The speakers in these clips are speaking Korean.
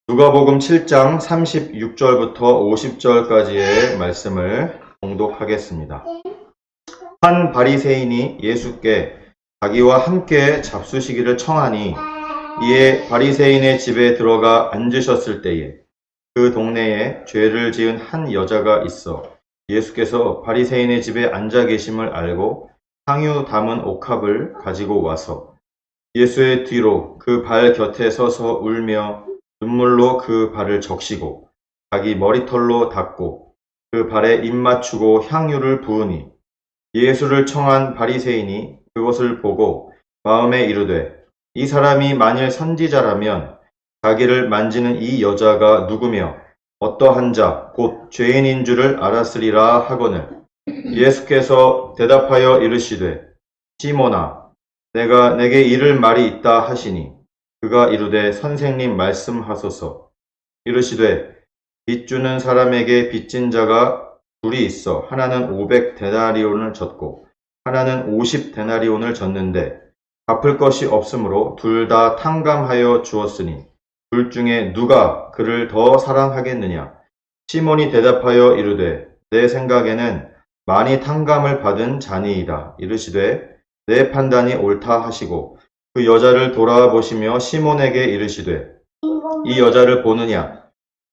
누가복음 7장 36절부터 50절까지의 말씀을 봉독하겠습니다. 한 바리새인이 예수께 자기와 함께 잡수시기를 청하니 이에 바리새인의 집에 들어가 앉으셨을 때에 그 동네에 죄를 지은 한 여자가 있어 예수께서 바리새인의 집에 앉아 계심을 알고 향유 담은 옥합을 가지고 와서 예수의 뒤로 그 발 곁에 서서 울며 눈물로 그 발을 적시고 자기 머리털로 닦고 그 발에 입 맞추고 향유를 부으니 예수를 청한 바리새인이 그것을 보고 마음에 이르되 이 사람이 만일 선지자라면 자기를 만지는 이 여자가 누구며 어떠한 자 곧 죄인인 줄을 알았으리라 하거늘 예수께서 대답하여 이르시되 시몬아 내가 내게 이를 말이 있다 하시니 그가 이르되 선생님 말씀하소서. 이르시되 빚 주는 사람에게 빚진 자가 둘이 있어 하나는 500데나리온을 졌고 하나는 50데나리온을 졌는데 갚을 것이 없으므로 둘 다 탕감하여 주었으니 둘 중에 누가 그를 더 사랑하겠느냐. 시몬이 대답하여 이르되 내 생각에는 많이 탕감을 받은 자니이다. 이르시되 내 판단이 옳다 하시고 그 여자를 돌아보시며 시몬에게 이르시되 이 여자를 보느냐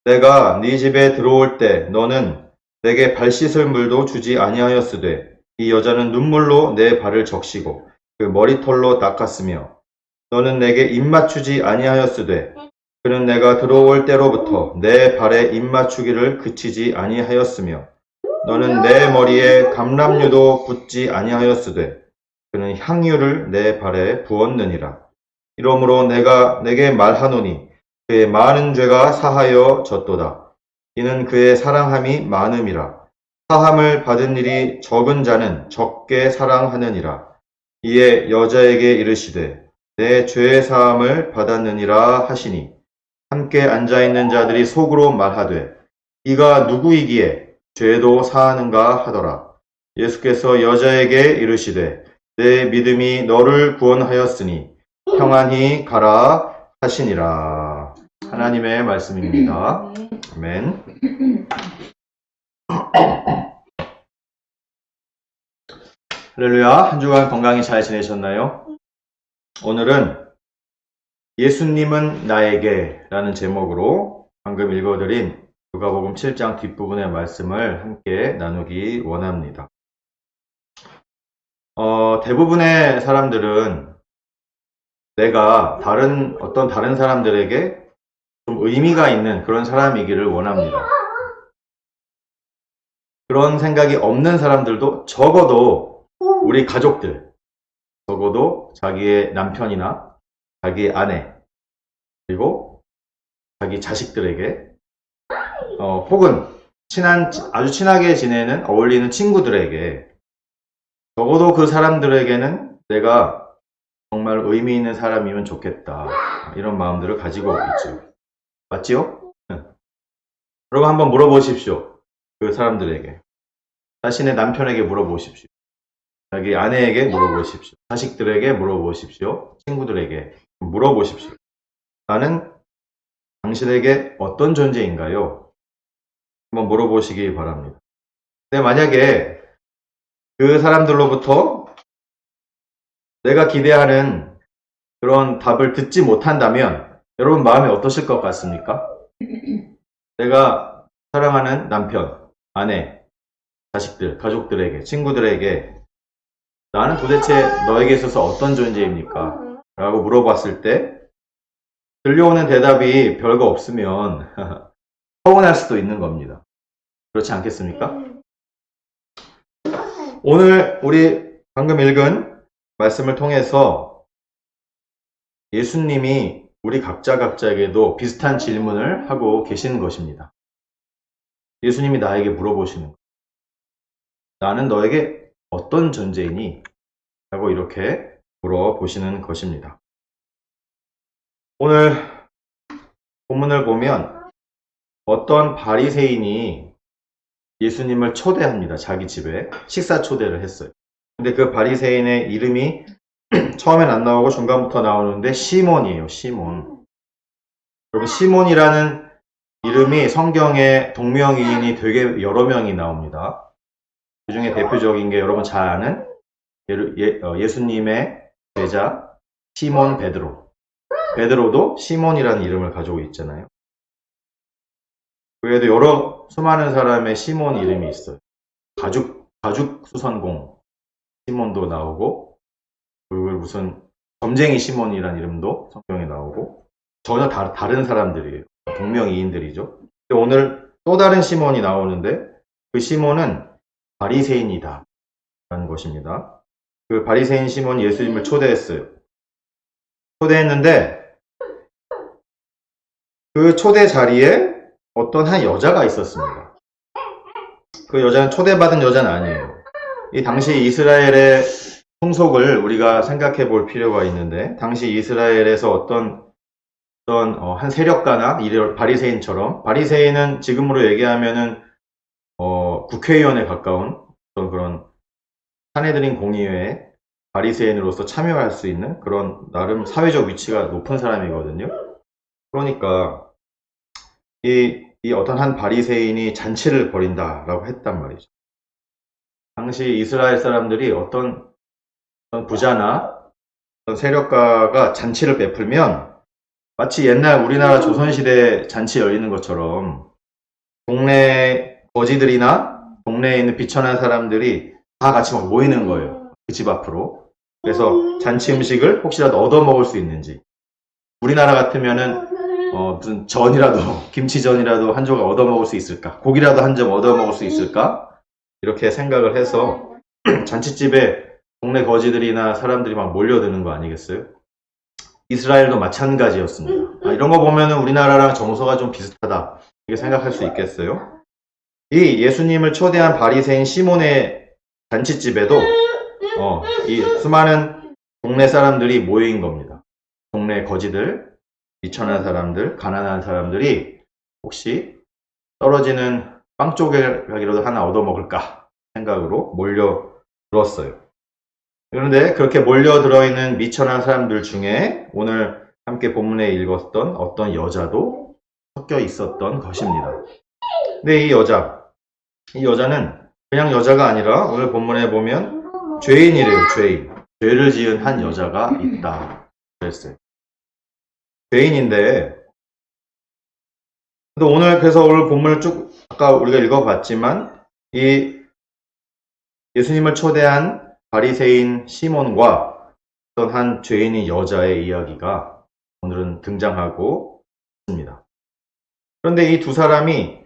내가 네 집에 들어올 때 너는 내게 발 씻을 물도 주지 아니하였으되 이 여자는 눈물로 내 발을 적시고 그 머리털로 닦았으며 너는 내게 입 맞추지 아니하였으되 그는 내가 들어올 때로부터 내 발에 입 맞추기를 그치지 아니하였으며 너는 내 머리에 감람류도 붓지 아니하였으되 그는 향유를 내 발에 부었느니라. 이러므로 내가 내게 말하노니 그의 많은 죄가 사하여 졌도다. 이는 그의 사랑함이 많음이라. 사함을 받은 일이 적은 자는 적게 사랑하느니라. 이에 여자에게 이르시되 내 죄의 사함을 받았느니라 하시니 함께 앉아있는 자들이 속으로 말하되 이가 누구이기에 죄도 사하는가 하더라. 예수께서 여자에게 이르시되 내 믿음이 너를 구원하였으니 평안히 가라 하시니라. 하나님의 말씀입니다. 아멘. 할렐루야. 한 주간 건강히 잘 지내셨나요? 오늘은 예수님은 나에게 라는 제목으로 방금 읽어드린 누가복음 7장 뒷부분의 말씀을 함께 나누기 원합니다. 대부분의 사람들은 내가 어떤 다른 사람들에게 좀 의미가 있는 그런 사람이기를 원합니다. 그런 생각이 없는 사람들도 적어도 우리 가족들, 적어도 자기의 남편이나 자기의 아내, 그리고 자기 자식들에게, 혹은 아주 친하게 지내는, 어울리는 친구들에게, 적어도 그 사람들에게는 내가 정말 의미 있는 사람이면 좋겠다. 이런 마음들을 가지고 있죠. 맞지요? 여러분 한번 물어보십시오. 그 사람들에게. 자신의 남편에게 물어보십시오. 자기 아내에게 물어보십시오. 자식들에게 물어보십시오. 친구들에게 물어보십시오. 나는 당신에게 어떤 존재인가요? 한번 물어보시기 바랍니다. 근데 만약에 그 사람들로부터 내가 기대하는 그런 답을 듣지 못한다면 여러분 마음이 어떠실 것 같습니까? 내가 사랑하는 남편, 아내, 자식들, 가족들에게, 친구들에게 나는 도대체 너에게 있어서 어떤 존재입니까? 라고 물어봤을 때 들려오는 대답이 별거 없으면 서운할 수도 있는 겁니다. 그렇지 않겠습니까? 오늘 우리 방금 읽은 말씀을 통해서 예수님이 우리 각자에게도 비슷한 질문을 하고 계시는 것입니다. 예수님이 나에게 물어보시는 것. 나는 너에게 어떤 존재이니? 라고 이렇게 물어보시는 것입니다. 오늘 본문을 보면 어떤 바리새인이 예수님을 초대합니다. 자기 집에 식사 초대를 했어요. 근데 그 바리새인의 이름이 처음엔 안 나오고 중간부터 나오는데 시몬이에요. 시몬. 여러분, 시몬이라는 이름이 성경에 동명이인이 되게 여러 명이 나옵니다. 그 중에 대표적인 게 여러분 잘 아는 예수님의 제자 시몬 베드로. 베드로도 시몬이라는 이름을 가지고 있잖아요. 그래도 여러 수많은 사람의 시몬 이름이 있어요. 가죽 수선공 시몬도 나오고, 그리고 무슨 점쟁이 시몬이라는 이름도 성경에 나오고, 전혀 다른 사람들이에요. 동명이인들이죠. 오늘 또 다른 시몬이 나오는데, 그 시몬은 바리새인이다 라는 것입니다. 그 바리새인 시몬이 예수님을 초대했어요. 초대했는데 그 초대 자리에 어떤 한 여자가 있었습니다. 그 여자는 초대받은 여자는 아니에요. 이 당시 이스라엘의 풍속을 우리가 생각해 볼 필요가 있는데, 당시 이스라엘에서 어떤 한 세력가나 바리새인처럼, 바리새인은 지금으로 얘기하면은 국회의원에 가까운 어떤 그런 사내들인 공의회에 바리새인으로서 참여할 수 있는 그런 나름 사회적 위치가 높은 사람이거든요. 그러니까 이 어떤 한 바리새인이 잔치를 벌인다라고 했단 말이죠. 당시 이스라엘 사람들이 어떤 부자나 어떤 세력가가 잔치를 베풀면 마치 옛날 우리나라 조선시대 잔치 열리는 것처럼 동네 거지들이나 동네에 있는 비천한 사람들이 다 같이 막 모이는 거예요. 그 집 앞으로. 그래서 잔치 음식을 혹시라도 얻어먹을 수 있는지. 우리나라 같으면은 무슨 전이라도, 김치전이라도 한 조각 얻어먹을 수 있을까? 고기라도 한 점 얻어먹을 수 있을까? 이렇게 생각을 해서 잔치집에 동네 거지들이나 사람들이 막 몰려드는 거 아니겠어요? 이스라엘도 마찬가지였습니다. 이런 거 보면은 우리나라랑 정서가 좀 비슷하다, 이렇게 생각할 수 있겠어요? 이 예수님을 초대한 바리새인 시몬의 잔치집에도 이 수많은 동네 사람들이 모인 겁니다. 동네 거지들, 미천한 사람들, 가난한 사람들이 혹시 떨어지는 빵 쪼개기라도 하나 얻어먹을까 생각으로 몰려들었어요. 그런데 그렇게 몰려들어 있는 미천한 사람들 중에 오늘 함께 본문에 읽었던 어떤 여자도 섞여 있었던 것입니다. 근데 이 여자는 그냥 여자가 아니라 오늘 본문에 보면 죄인이래요. 죄를 지은 한 여자가 있다 그랬어요. 죄인인데, 근데 그래서 오늘 본문을 쭉 아까 우리가 읽어봤지만 이 예수님을 초대한 바리새인 시몬과 어떤 한 죄인인 여자의 이야기가 오늘은 등장하고 있습니다. 그런데 이 두 사람이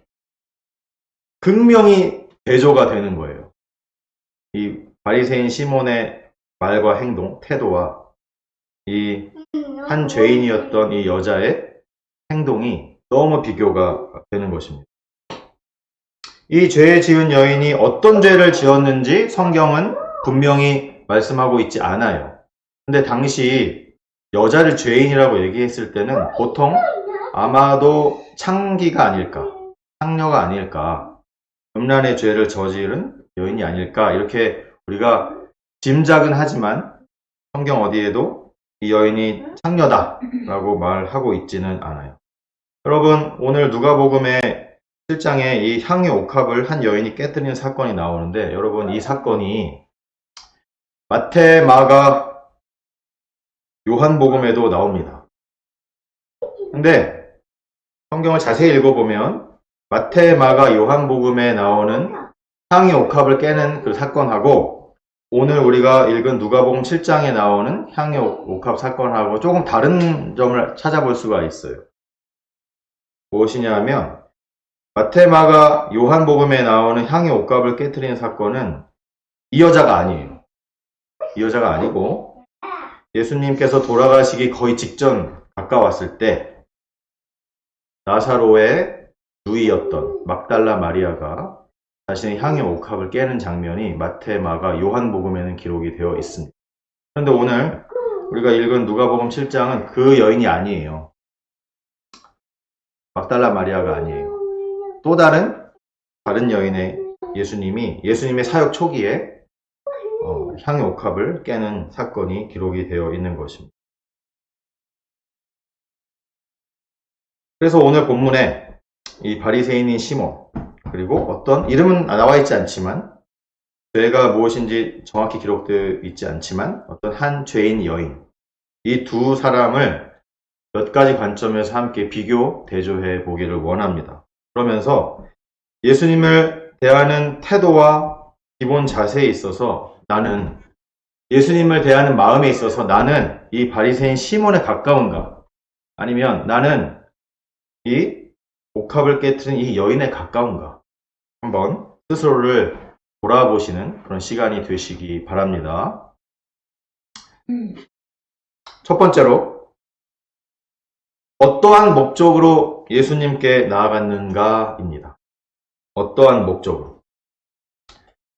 극명히 대조가 되는 거예요. 이 바리새인 시몬의 말과 행동, 태도와 이 한 죄인이었던 이 여자의 행동이 너무 비교가 되는 것입니다. 이 죄 지은 여인이 어떤 죄를 지었는지 성경은 분명히 말씀하고 있지 않아요. 근데 당시 여자를 죄인이라고 얘기했을 때는 보통 아마도 창녀가 아닐까, 음란의 죄를 저지른 여인이 아닐까, 이렇게 우리가 짐작은 하지만 성경 어디에도 이 여인이 창녀다라고 말하고 있지는 않아요. 여러분, 오늘 누가복음의 7장에 이 향유 옥합을 한 여인이 깨뜨리는 사건이 나오는데, 여러분, 이 사건이 마태, 마가, 요한복음에도 나옵니다. 근데 성경을 자세히 읽어보면 마태, 마가, 요한복음에 나오는 향유 옥합을 깨는 그 사건하고 오늘 우리가 읽은 누가복음 7장에 나오는 향유 옥합 사건하고 조금 다른 점을 찾아볼 수가 있어요. 무엇이냐 하면 마태, 마가, 요한복음에 나오는 향유 옥합을 깨뜨리는 사건은 이 여자가 아니에요. 이 여자가 아니고 예수님께서 돌아가시기 거의 직전 가까웠을 때 나사로의 누이였던 막달라 마리아가 자신의 향유 옥합을 깨는 장면이 마태, 마가, 요한복음에는 기록이 되어 있습니다. 그런데 오늘 우리가 읽은 누가복음 7장은 그 여인이 아니에요. 막달라 마리아가 아니에요. 또 다른 여인의 예수님의 사역 초기에 향유 옥합을 깨는 사건이 기록이 되어 있는 것입니다. 그래서 오늘 본문에 이 바리새인인 시몬, 그리고 어떤 이름은 나와 있지 않지만 죄가 무엇인지 정확히 기록되어 있지 않지만 어떤 한 죄인 여인, 이 두 사람을 몇 가지 관점에서 함께 비교, 대조해 보기를 원합니다. 그러면서 예수님을 대하는 태도와 기본 자세에 있어서 나는 예수님을 대하는 마음에 있어서 나는 이 바리새인 시몬에 가까운가? 아니면 나는 이 옥합을 깨트린 이 여인에 가까운가? 한번 스스로를 돌아보시는 그런 시간이 되시기 바랍니다. 첫 번째로 어떠한 목적으로 예수님께 나아갔는가입니다. 어떠한 목적으로.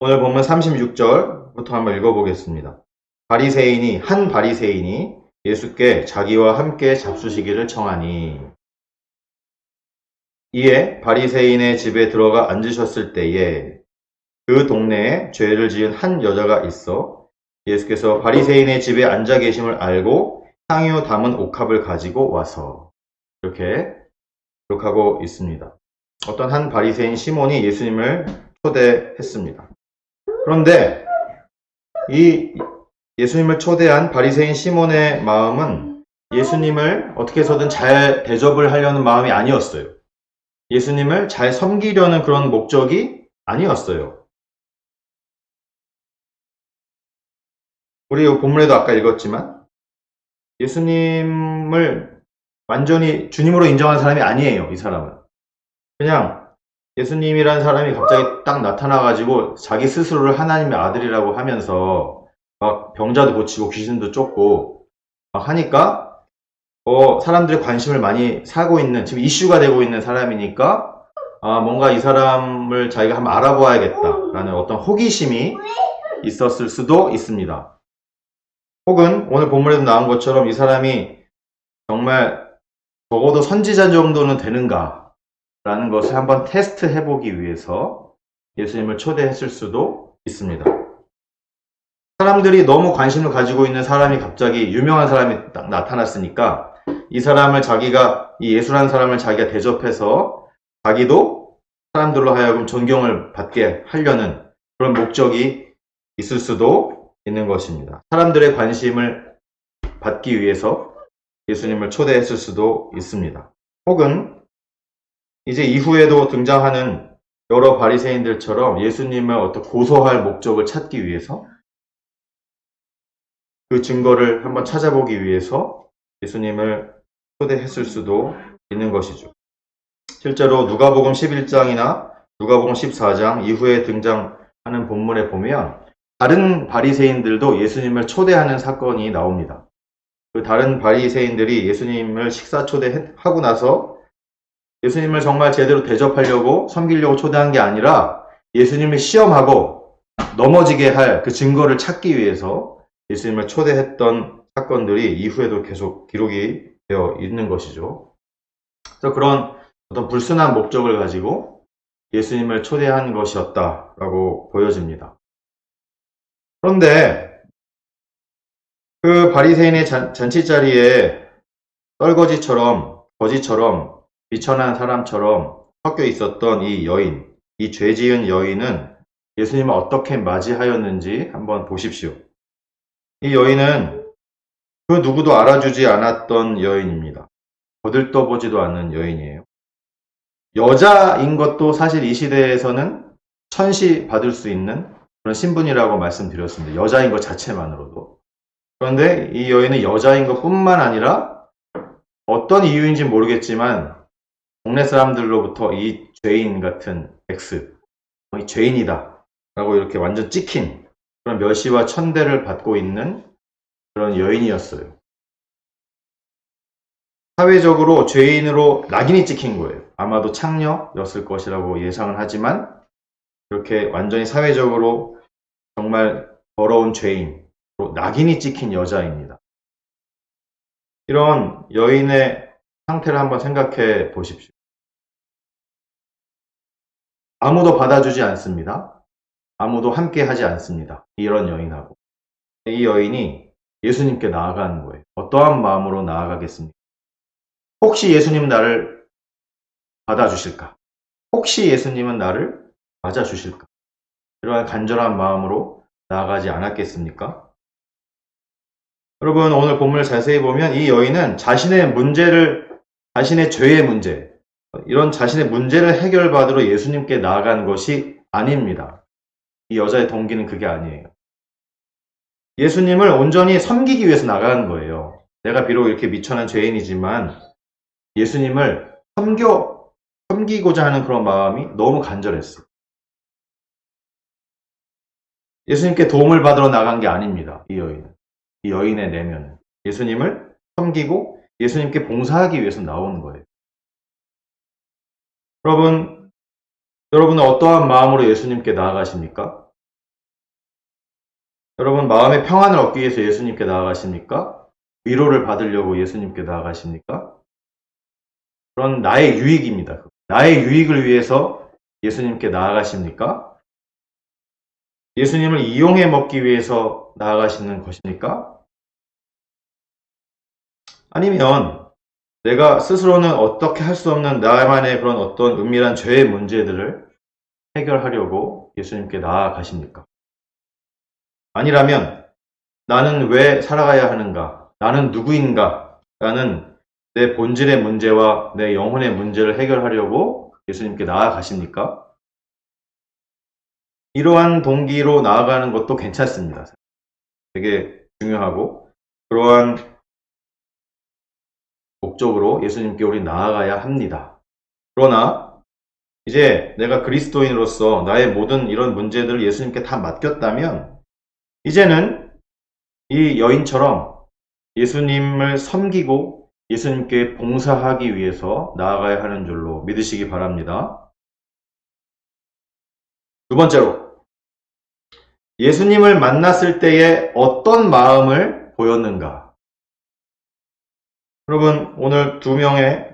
오늘 본문 36절부터 한번 읽어보겠습니다. 한 바리새인이 예수께 자기와 함께 잡수시기를 청하니 이에 바리새인의 집에 들어가 앉으셨을 때에 그 동네에 죄를 지은 한 여자가 있어 예수께서 바리새인의 집에 앉아 계심을 알고 향유 담은 옥합을 가지고 와서 이렇게 기록하고 있습니다. 어떤 한 바리새인 시몬이 예수님을 초대했습니다. 그런데 이 예수님을 초대한 바리새인 시몬의 마음은 예수님을 어떻게 해서든 잘 대접을 하려는 마음이 아니었어요. 예수님을 잘 섬기려는 그런 목적이 아니었어요. 우리 본문에도 아까 읽었지만 예수님을 완전히 주님으로 인정한 사람이 아니에요. 이 사람은. 그냥 예수님이라는 사람이 갑자기 딱 나타나가지고 자기 스스로를 하나님의 아들이라고 하면서 막 병자도 고치고 귀신도 쫓고 막 하니까 사람들의 관심을 많이 사고 있는, 지금 이슈가 되고 있는 사람이니까 뭔가 이 사람을 자기가 한번 알아봐야겠다라는 어떤 호기심이 있었을 수도 있습니다. 혹은 오늘 본문에도 나온 것처럼 이 사람이 정말 적어도 선지자 정도는 되는가 라는 것을 한번 테스트 해보기 위해서 예수님을 초대했을 수도 있습니다. 사람들이 너무 관심을 가지고 있는 사람이 갑자기 유명한 사람이 딱 나타났으니까 이 사람을 이 예수라는 사람을 자기가 대접해서 자기도 사람들로 하여금 존경을 받게 하려는 그런 목적이 있을 수도 있는 것입니다. 사람들의 관심을 받기 위해서 예수님을 초대했을 수도 있습니다. 혹은 이제 이후에도 등장하는 여러 바리새인들처럼 예수님을 어떻게 고소할 목적을 찾기 위해서 그 증거를 한번 찾아보기 위해서 예수님을 초대했을 수도 있는 것이죠. 실제로 누가복음 11장이나 누가복음 14장 이후에 등장하는 본문에 보면 다른 바리새인들도 예수님을 초대하는 사건이 나옵니다. 그 다른 바리새인들이 예수님을 식사 초대하고 나서 예수님을 정말 제대로 대접하려고 섬기려고 초대한 게 아니라 예수님을 시험하고 넘어지게 할 그 증거를 찾기 위해서 예수님을 초대했던 사건들이 이후에도 계속 기록이 되어 있는 것이죠. 그래서 그런 어떤 불순한 목적을 가지고 예수님을 초대한 것이었다라고 보여집니다. 그런데 그 바리새인의 잔치 자리에 떨거지처럼 거지처럼 비천한 사람처럼 섞여 있었던 이 여인, 이 죄 지은 여인은 예수님을 어떻게 맞이하였는지 한번 보십시오. 이 여인은 그 누구도 알아주지 않았던 여인입니다. 거들떠보지도 않는 여인이에요. 여자인 것도 사실 이 시대에서는 천시 받을 수 있는 그런 신분이라고 말씀드렸습니다. 여자인 것 자체만으로도. 그런데 이 여인은 여자인 것뿐만 아니라 어떤 이유인지 모르겠지만 동네 사람들로부터 이 죄인 같은 X, 이 죄인이다 라고 이렇게 완전 찍힌 그런 멸시와 천대를 받고 있는 그런 여인이었어요. 사회적으로 죄인으로 낙인이 찍힌 거예요. 아마도 창녀였을 것이라고 예상을 하지만 이렇게 완전히 사회적으로 정말 더러운 죄인으로 낙인이 찍힌 여자입니다. 이런 여인의 상태를 한번 생각해 보십시오. 아무도 받아주지 않습니다. 아무도 함께 하지 않습니다. 이런 여인하고. 이 여인이 예수님께 나아가는 거예요. 어떠한 마음으로 나아가겠습니까? 혹시 예수님 나를 받아주실까? 혹시 예수님은 나를 맞아주실까? 이러한 간절한 마음으로 나아가지 않았겠습니까? 여러분, 오늘 본문을 자세히 보면 이 여인은 자신의 죄의 문제, 이런 자신의 문제를 해결받으러 예수님께 나아간 것이 아닙니다. 이 여자의 동기는 그게 아니에요. 예수님을 온전히 섬기기 위해서 나가는 거예요. 내가 비록 이렇게 미천한 죄인이지만 예수님을 섬기고자 하는 그런 마음이 너무 간절했어요. 예수님께 도움을 받으러 나간 게 아닙니다. 이 여인은. 이 여인의 내면은. 예수님을 섬기고 예수님께 봉사하기 위해서 나오는 거예요. 여러분은 어떠한 마음으로 예수님께 나아가십니까? 여러분, 마음의 평안을 얻기 위해서 예수님께 나아가십니까? 위로를 받으려고 예수님께 나아가십니까? 그런 나의 유익입니다. 나의 유익을 위해서 예수님께 나아가십니까? 예수님을 이용해 먹기 위해서 나아가시는 것입니까? 아니면 내가 스스로는 어떻게 할 수 없는 나만의 그런 어떤 은밀한 죄의 문제들을 해결하려고 예수님께 나아가십니까? 아니라면 나는 왜 살아가야 하는가? 나는 누구인가? 라는 내 본질의 문제와 내 영혼의 문제를 해결하려고 예수님께 나아가십니까? 이러한 동기로 나아가는 것도 괜찮습니다. 되게 중요하고 그러한 목적으로 예수님께 우리 나아가야 합니다. 그러나 이제 내가 그리스도인으로서 나의 모든 이런 문제들을 예수님께 다 맡겼다면 이제는 이 여인처럼 예수님을 섬기고 예수님께 봉사하기 위해서 나아가야 하는 줄로 믿으시기 바랍니다. 두 번째로 예수님을 만났을 때에 어떤 마음을 보였는가? 여러분, 오늘 두 명의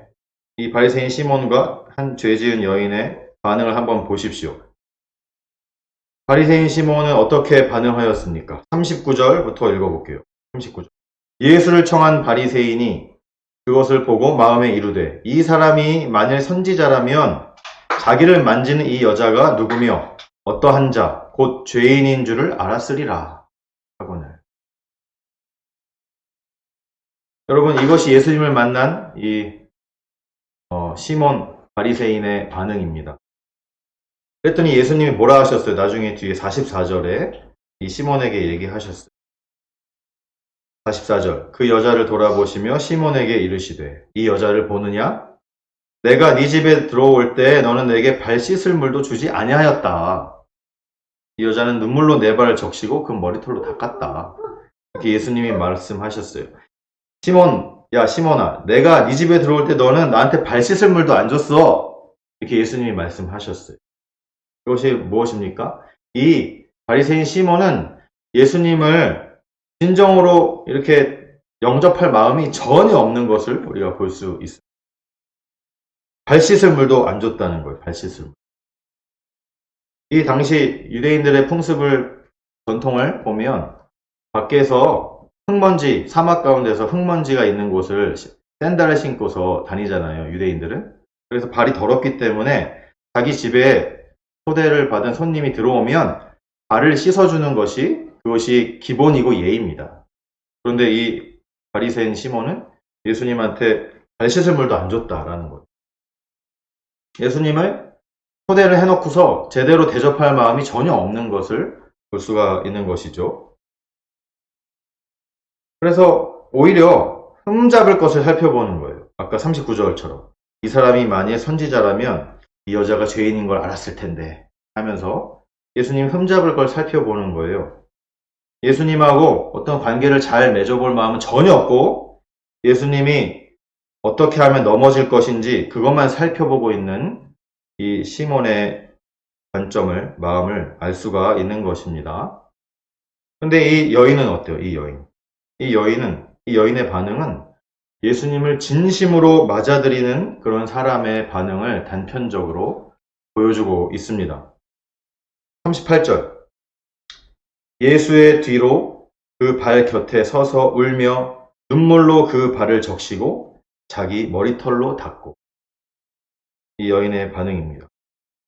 이 바리새인 시몬과 한 죄지은 여인의 반응을 한번 보십시오. 바리새인 시몬은 어떻게 반응하였습니까? 39절부터 읽어볼게요. 39절. 예수를 청한 바리새인이 그것을 보고 마음에 이르되 이 사람이 만일 선지자라면 자기를 만지는 이 여자가 누구며 어떠한 자, 곧 죄인인 줄을 알았으리라. 하거늘. 여러분, 이것이 예수님을 만난 이 시몬 바리새인의 반응입니다. 그랬더니 예수님이 뭐라 하셨어요? 나중에 뒤에 44절에 이 시몬에게 얘기하셨어요. 44절. 그 여자를 돌아보시며 시몬에게 이르시되 이 여자를 보느냐? 내가 네 집에 들어올 때 너는 내게 발 씻을 물도 주지 아니하였다. 이 여자는 눈물로 내 발을 적시고 그 머리털로 닦았다. 이렇게 예수님이 말씀하셨어요. 야 시몬아, 내가 네 집에 들어올 때 너는 나한테 발 씻을 물도 안 줬어. 이렇게 예수님이 말씀하셨어요. 이것이 무엇입니까? 이 바리새인 시몬은 예수님을 진정으로 이렇게 영접할 마음이 전혀 없는 것을 우리가 볼 수 있습니다. 발 씻을 물도 안 줬다는 거예요. 발 씻을 물. 이 당시 유대인들의 전통을 보면 밖에서 흙먼지, 사막 가운데서 흙먼지가 있는 곳을 샌들을 신고서 다니잖아요. 유대인들은. 그래서 발이 더럽기 때문에 자기 집에 초대를 받은 손님이 들어오면 발을 씻어주는 그것이 기본이고 예의입니다. 그런데 이 바리새인 시몬은 예수님한테 발 씻을 물도 안 줬다라는 거예요. 예수님을 초대를 해놓고서 제대로 대접할 마음이 전혀 없는 것을 볼 수가 있는 것이죠. 그래서 오히려 흠잡을 것을 살펴보는 거예요. 아까 39절처럼 이 사람이 만일 선지자라면 이 여자가 죄인인 걸 알았을 텐데 하면서 예수님 흠잡을 걸 살펴보는 거예요. 예수님하고 어떤 관계를 잘 맺어볼 마음은 전혀 없고 예수님이 어떻게 하면 넘어질 것인지 그것만 살펴보고 있는 이 시몬의 마음을 알 수가 있는 것입니다. 근데 이 여인은 어때요? 이 여인의 반응은 예수님을 진심으로 맞아들이는 그런 사람의 반응을 단편적으로 보여주고 있습니다. 38절. 예수의 뒤로 그 발 곁에 서서 울며 눈물로 그 발을 적시고 자기 머리털로 닦고. 이 여인의 반응입니다.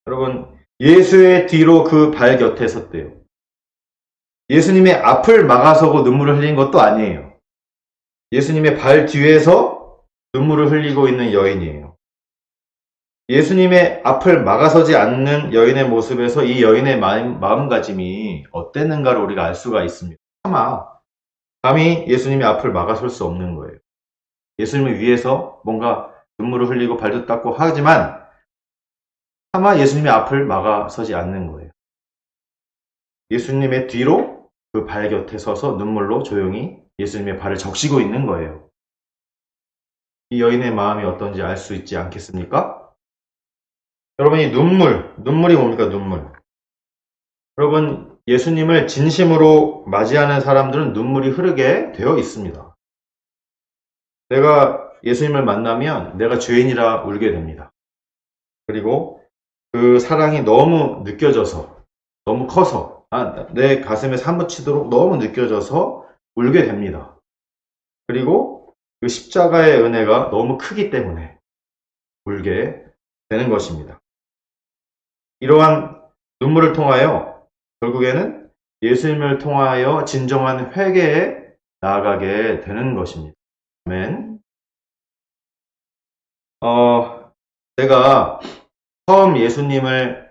여러분, 예수의 뒤로 그 발 곁에 섰대요. 예수님의 앞을 막아서고 눈물을 흘린 것도 아니에요. 예수님의 발 뒤에서 눈물을 흘리고 있는 여인이에요. 예수님의 앞을 막아서지 않는 여인의 모습에서 이 여인의 마음가짐이 어땠는가를 우리가 알 수가 있습니다. 차마 감히 예수님의 앞을 막아설 수 없는 거예요. 예수님을 위해서 뭔가 눈물을 흘리고 발도 닦고 하지만 차마 예수님의 앞을 막아서지 않는 거예요. 예수님의 뒤로 그 발 곁에 서서 눈물로 조용히 예수님의 발을 적시고 있는 거예요. 이 여인의 마음이 어떤지 알 수 있지 않겠습니까? 여러분, 이 눈물이 뭡니까? 눈물. 여러분, 예수님을 진심으로 맞이하는 사람들은 눈물이 흐르게 되어 있습니다. 내가 예수님을 만나면 내가 죄인이라 울게 됩니다. 그리고 그 사랑이 너무 느껴져서, 너무 커서, 내 가슴에 사무치도록 너무 느껴져서 울게 됩니다. 그리고 그 십자가의 은혜가 너무 크기 때문에 울게 되는 것입니다. 이러한 눈물을 통하여 결국에는 예수님을 통하여 진정한 회개에 나아가게 되는 것입니다. 아멘. 제가 처음 예수님을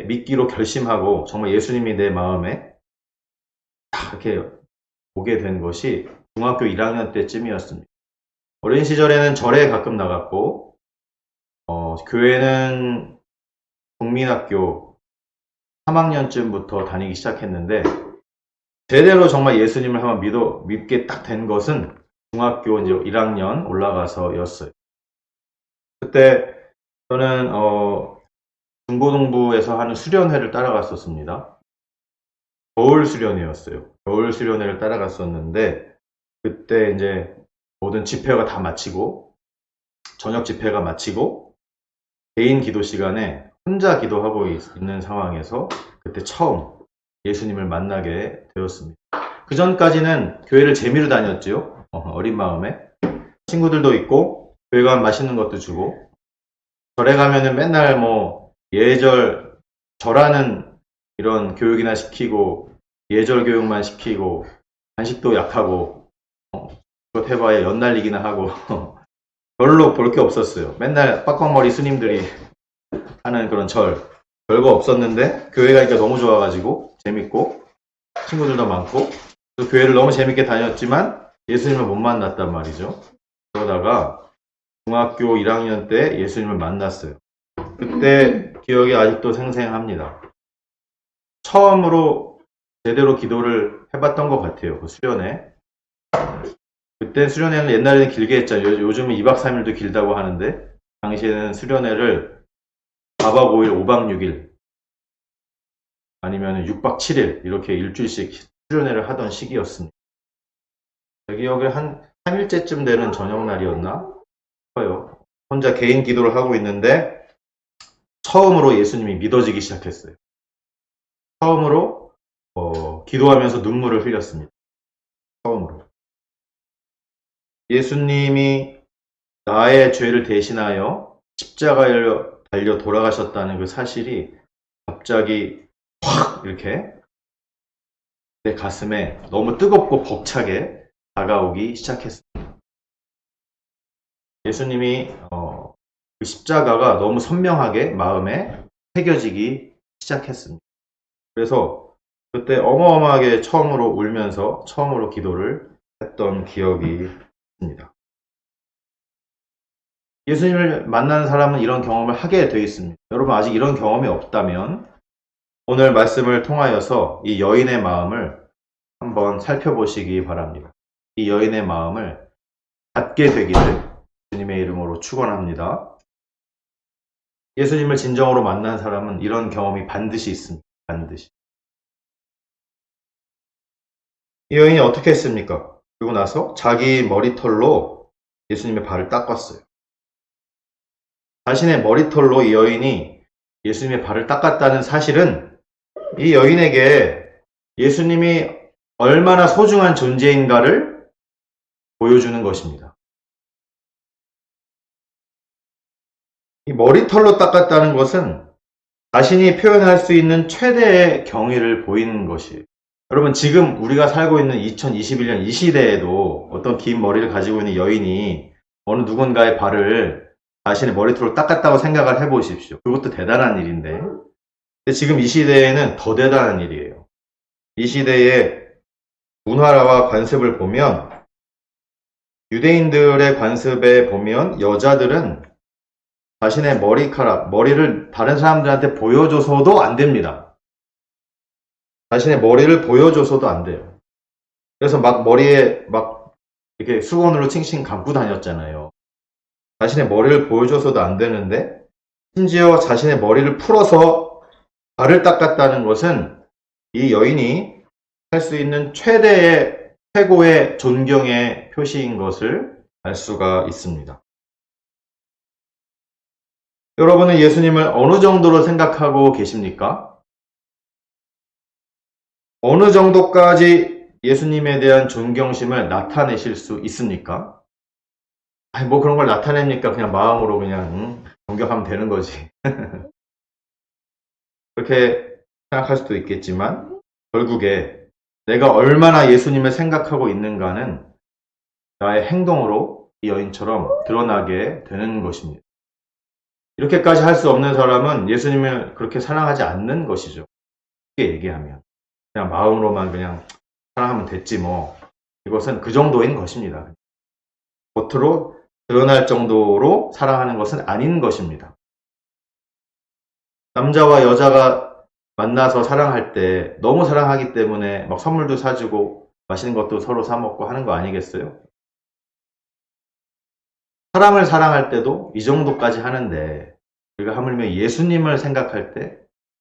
믿기로 결심하고 정말 예수님이 내 마음에 딱 이렇게 오게 된 것이 중학교 1학년 때쯤이었습니다. 어린 시절에는 절에 가끔 나갔고, 교회는 국민학교 3학년쯤부터 다니기 시작했는데, 제대로 정말 예수님을 한번 믿게 딱 된 것은 중학교 이제 1학년 올라가서였어요. 그때 저는 중고등부에서 하는 수련회를 따라갔었습니다. 겨울 수련회였어요. 겨울 수련회를 따라갔었는데 그때 이제 모든 집회가 다 마치고 저녁 집회가 마치고 개인 기도 시간에 혼자 기도하고 있는 상황에서 그때 처음 예수님을 만나게 되었습니다. 그 전까지는 교회를 재미로 다녔죠. 어린 마음에 친구들도 있고 교회 가면 맛있는 것도 주고 절에 가면은 맨날 뭐 예절 절하는 이런 교육이나 시키고 예절 교육만 시키고 간식도 약하고 그것 해봐야 연 날리기나 하고 별로 볼 게 없었어요. 맨날 빡빡머리 스님들이 하는 그런 별거 없었는데 교회 가니까 너무 좋아가지고 재밌고 친구들도 많고 또 교회를 너무 재밌게 다녔지만 예수님을 못 만났단 말이죠. 그러다가 중학교 1학년 때 예수님을 만났어요. 그때 기억이 아직도 생생합니다. 처음으로 제대로 기도를 해봤던 것 같아요. 그 수련회. 그때 수련회는 옛날에는 길게 했잖아요. 요즘은 2박 3일도 길다고 하는데 당시에는 수련회를 4박 5일, 5박 6일 아니면 6박 7일 이렇게 일주일씩 수련회를 하던 시기였습니다. 제 기억에 한 3일째쯤 되는 저녁날이었나? 싶어요. 혼자 개인 기도를 하고 있는데 처음으로 예수님이 믿어지기 시작했어요. 처음으로 기도하면서 눈물을 흘렸습니다. 처음으로. 예수님이 나의 죄를 대신하여 십자가에 달려 돌아가셨다는 그 사실이 갑자기 확 이렇게 내 가슴에 너무 뜨겁고 벅차게 다가오기 시작했습니다. 예수님이 그 십자가가 너무 선명하게 마음에 새겨지기 시작했습니다. 그래서 그때 어마어마하게 처음으로 울면서 처음으로 기도를 했던 기억이 있습니다. 예수님을 만나는 사람은 이런 경험을 하게 되어 있습니다. 여러분 아직 이런 경험이 없다면 오늘 말씀을 통하여서 이 여인의 마음을 한번 살펴보시기 바랍니다. 이 여인의 마음을 갖게 되기를 주님의 이름으로 축원합니다. 예수님을 진정으로 만난 사람은 이런 경험이 반드시 있습니다. 반드시. 이 여인이 어떻게 했습니까? 그리고 나서 자기 머리털로 예수님의 발을 닦았어요. 자신의 머리털로 이 여인이 예수님의 발을 닦았다는 사실은 이 여인에게 예수님이 얼마나 소중한 존재인가를 보여주는 것입니다. 이 머리털로 닦았다는 것은 자신이 표현할 수 있는 최대의 경의를 보이는 것이에요. 여러분, 지금 우리가 살고 있는 2021년 이 시대에도 어떤 긴 머리를 가지고 있는 여인이 어느 누군가의 발을 자신의 머리털로 닦았다고 생각을 해보십시오. 그것도 대단한 일인데, 근데 지금 이 시대에는 더 대단한 일이에요. 이 시대의 문화와 관습을 보면, 유대인들의 관습에 보면 여자들은 자신의 머리를 다른 사람들한테 보여줘서도 안 됩니다. 자신의 머리를 보여줘서도 안 돼요. 그래서 막 머리에 막 이렇게 수건으로 칭칭 감고 다녔잖아요. 자신의 머리를 보여줘서도 안 되는데, 심지어 자신의 머리를 풀어서 발을 닦았다는 것은 이 여인이 할 수 있는 최고의 존경의 표시인 것을 알 수가 있습니다. 여러분은 예수님을 어느 정도로 생각하고 계십니까? 어느 정도까지 예수님에 대한 존경심을 나타내실 수 있습니까? 뭐 그런 걸 나타냅니까? 그냥 마음으로 그냥 존경하면 되는 거지. 그렇게 생각할 수도 있겠지만 결국에 내가 얼마나 예수님을 생각하고 있는가는 나의 행동으로 이 여인처럼 드러나게 되는 것입니다. 이렇게까지 할 수 없는 사람은 예수님을 그렇게 사랑하지 않는 것이죠. 쉽게 얘기하면. 그냥 마음으로만 그냥 사랑하면 됐지 뭐. 이것은 그 정도인 것입니다. 겉으로 드러날 정도로 사랑하는 것은 아닌 것입니다. 남자와 여자가 만나서 사랑할 때 너무 사랑하기 때문에 막 선물도 사주고 맛있는 것도 서로 사 먹고 하는 거 아니겠어요? 사람을 사랑할 때도 이 정도까지 하는데 우리가 하물며 예수님을 생각할 때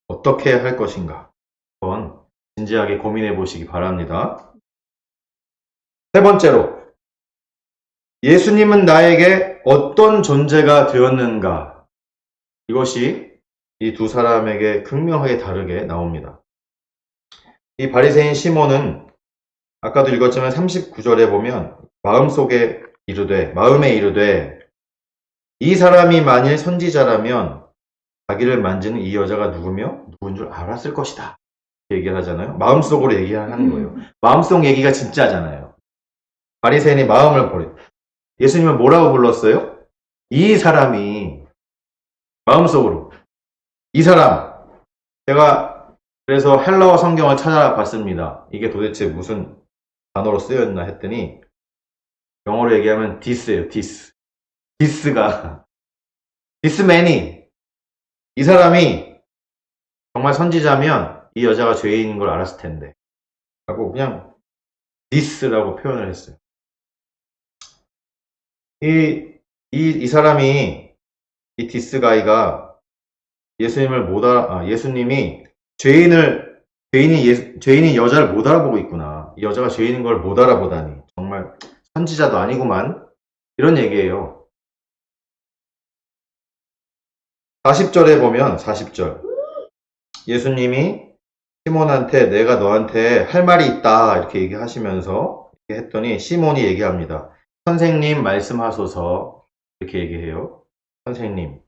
어떻게 할 것인가? 한번 진지하게 고민해 보시기 바랍니다. 세 번째로, 예수님은 나에게 어떤 존재가 되었는가? 이것이 이 두 사람에게 극명하게 다르게 나옵니다. 이 바리새인 시몬은 아까도 읽었지만 39절에 보면 마음에 이르되 이 사람이 만일 선지자라면 자기를 만지는 이 여자가 누군 줄 알았을 것이다. 얘기를 하잖아요. 마음속으로 얘기하는 거예요. 마음속 얘기가 진짜잖아요. 바리새인이 마음을 버려. 예수님은 뭐라고 불렀어요? 이 사람이 마음속으로. 이 사람. 제가 그래서 헬라어 성경을 찾아봤습니다. 이게 도대체 무슨 단어로 쓰여있나 했더니 영어로 얘기하면 this예요. this가 thisman이 이 사람이 정말 선지자면 이 여자가 죄인인 걸 알았을 텐데 하고 그냥 this라고 표현을 했어요. 이 사람이 이 디스가이가 예수님이 죄인인 여자를 못 알아보고 있구나. 이 여자가 죄인인 걸 못 알아보다니. 정말 선지자도 아니구만. 이런 얘기예요. 40절에 보면 40절. 예수님이 시몬한테 내가 너한테 할 말이 있다. 이렇게 얘기하시면서 이렇게 했더니 시몬이 얘기합니다. 선생님 말씀하소서. 이렇게 얘기해요. 선생님.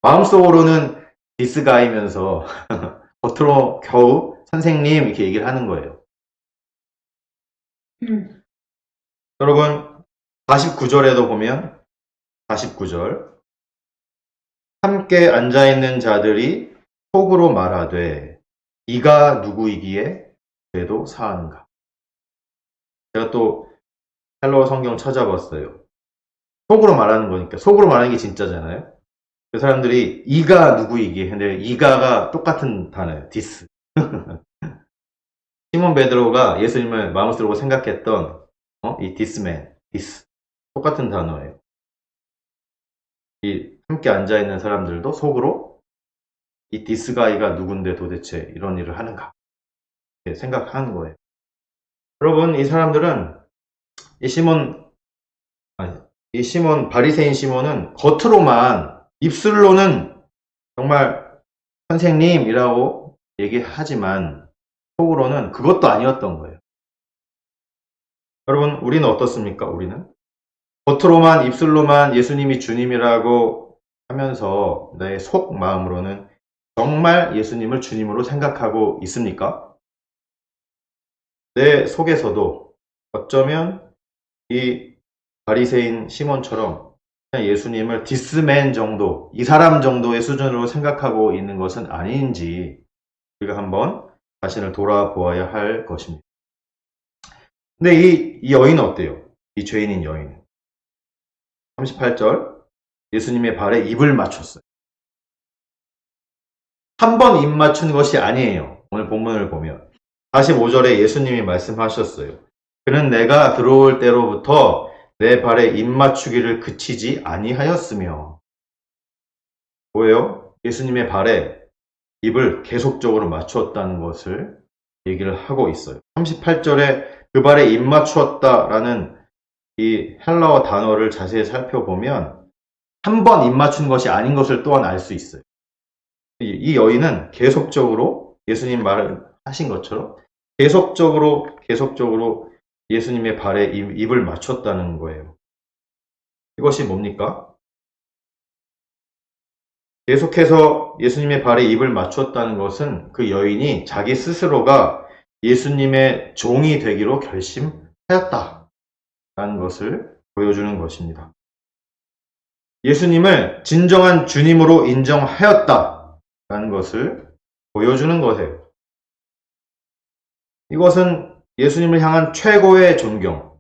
마음속으로는 디스가이면서 겉으로 겨우 선생님 이렇게 얘기를 하는 거예요. 여러분 49절에도 보면 49절 함께 앉아있는 자들이 속으로 말하되 이가 누구이기에 죄도 사하는가. 제가 또 헬라어 성경 찾아봤어요. 속으로 말하는 거니까 속으로 말하는 게 진짜잖아요. 그 사람들이 이가 누구이기에 근데 이가가 똑같은 단어예요. 디스. 시몬 베드로가 예수님을 마음속으로 생각했던 이 디스맨, 디스 똑같은 단어예요. 이 함께 앉아있는 사람들도 속으로 이 디스가이가 누군데 도대체 이런 일을 하는가 생각하는 거예요. 여러분 이 사람들은 바리새인 시몬은 겉으로만 입술로는 정말 선생님이라고 얘기하지만 속으로는 그것도 아니었던 거예요. 여러분 우리는 어떻습니까? 우리는 겉으로만 입술로만 예수님이 주님이라고 하면서 내 속 마음으로는 정말 예수님을 주님으로 생각하고 있습니까? 내 속에서도 어쩌면 이 바리새인 시몬처럼 그냥 예수님을 디스맨 정도, 이 사람 정도의 수준으로 생각하고 있는 것은 아닌지 우리가 한번 자신을 돌아보아야 할 것입니다. 근데 이 여인은 어때요? 이 죄인인 여인은 38절 예수님의 발에 입을 맞췄어요. 한 번 입 맞춘 것이 아니에요. 오늘 본문을 보면 45절에 예수님이 말씀하셨어요. 그는 내가 들어올 때로부터 내 발에 입 맞추기를 그치지 아니하였으며. 뭐예요? 예수님의 발에 입을 계속적으로 맞추었다는 것을 얘기를 하고 있어요. 38절에 그 발에 입 맞추었다라는 이 헬라어 단어를 자세히 살펴보면 한 번 입 맞춘 것이 아닌 것을 또한 알 수 있어요. 이 여인은 계속적으로 예수님 말을 하신 것처럼 계속적으로 예수님의 발에 입을 맞췄다는 거예요. 이것이 뭡니까? 계속해서 예수님의 발에 입을 맞췄다는 것은 그 여인이 자기 스스로가 예수님의 종이 되기로 결심하였다라는 것을 보여주는 것입니다. 예수님을 진정한 주님으로 인정하였다라는 것을 보여주는 것이에요. 이것은 예수님을 향한 최고의 존경,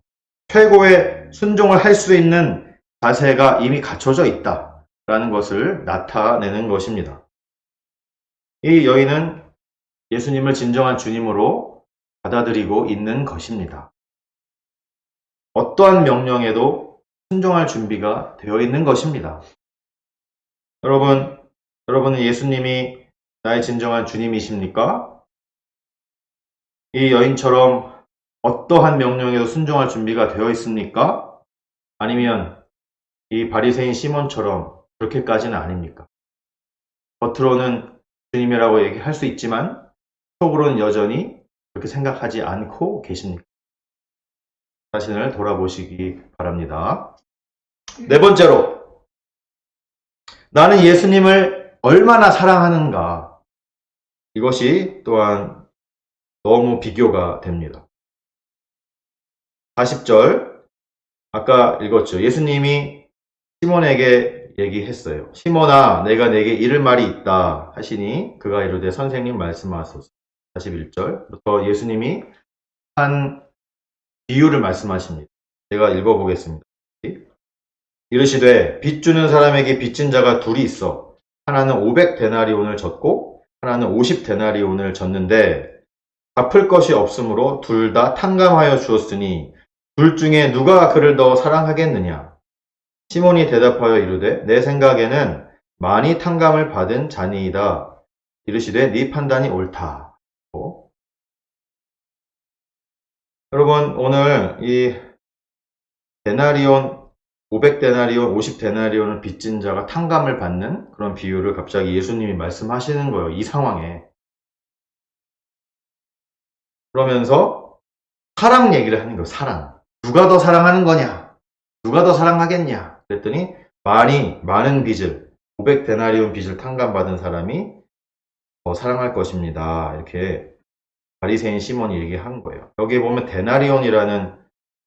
최고의 순종을 할 수 있는 자세가 이미 갖춰져 있다라는 것을 나타내는 것입니다. 이 여인은 예수님을 진정한 주님으로 받아들이고 있는 것입니다. 어떠한 명령에도 순종할 준비가 되어 있는 것입니다. 여러분은 예수님이 나의 진정한 주님이십니까? 이 여인처럼 어떠한 명령에도 순종할 준비가 되어 있습니까? 아니면 이 바리새인 시몬처럼 그렇게까지는 아닙니까? 겉으로는 주님이라고 얘기할 수 있지만 속으로는 여전히 그렇게 생각하지 않고 계십니까? 자신을 돌아보시기 바랍니다. 네 번째로, 나는 예수님을 얼마나 사랑하는가. 이것이 또한 너무 비교가 됩니다. 40절, 아까 읽었죠. 예수님이 시몬에게 얘기했어요. 시몬아, 내가 내게 이를 말이 있다 하시니 그가 이르되 선생님 말씀하소서. 41절부터 예수님이 한 비유를 말씀하십니다. 제가 읽어보겠습니다. 이르시되 빚 주는 사람에게 빚진 자가 둘이 있어. 하나는 500데나리온을 졌고 하나는 50데나리온을 졌는데 갚을 것이 없으므로 둘 다 탕감하여 주었으니 둘 중에 누가 그를 더 사랑하겠느냐? 시몬이 대답하여 이르되 내 생각에는 많이 탕감을 받은 자니이다. 이르시되 네 판단이 옳다. 여러분, 오늘 이 데나리온, 500데나리온, 50데나리온을 빚진 자가 탕감을 받는 그런 비유를 갑자기 예수님이 말씀하시는 거예요. 이 상황에. 그러면서 사랑 얘기를 하는 거예요. 사랑. 누가 더 사랑하는 거냐? 누가 더 사랑하겠냐? 그랬더니 많은 빚을, 500데나리온 빚을 탕감받은 사람이 더 사랑할 것입니다. 이렇게 바리새인 시몬이 얘기한 거예요. 여기에 보면 데나리온이라는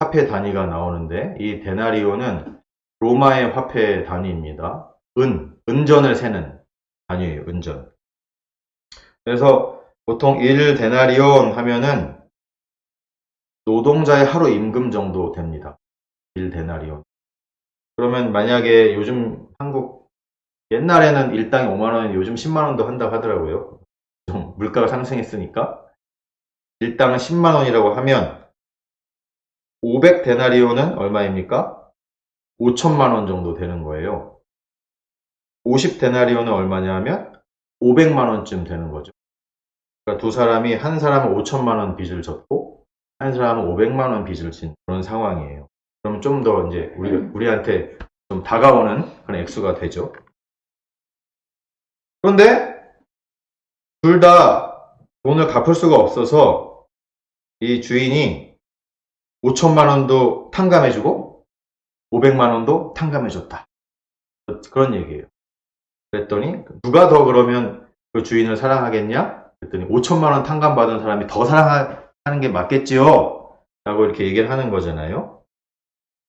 화폐 단위가 나오는데 이 데나리온은 로마의 화폐 단위입니다. 은전을 세는 단위예요. 은전. 그래서 보통 1데나리온 하면은 노동자의 하루 임금 정도 됩니다. 1데나리온. 그러면 만약에 요즘 한국 옛날에는 일당이 5만 원이 요즘 10만 원도 한다고 하더라고요. 좀 물가가 상승했으니까. 일당은 10만 원이라고 하면 500데나리온은 얼마입니까? 5천만 원 정도 되는 거예요. 50데나리온은 얼마냐 하면 500만 원쯤 되는 거죠. 그러니까 두 사람이 한 사람은 5천만 원 빚을 졌고 한 사람은 500만 원 빚을 진 그런 상황이에요. 그럼 좀 더 이제 우리한테 좀 다가오는 그런 액수가 되죠. 그런데 둘 다 돈을 갚을 수가 없어서 이 주인이 5천만 원도 탕감해주고 500만 원도 탕감해줬다. 그런 얘기예요. 그랬더니 누가 더 그러면 그 주인을 사랑하겠냐? 그랬더니 5천만 원 탕감받은 사람이 더 사랑하는 게 맞겠지요? 라고 이렇게 얘기를 하는 거잖아요.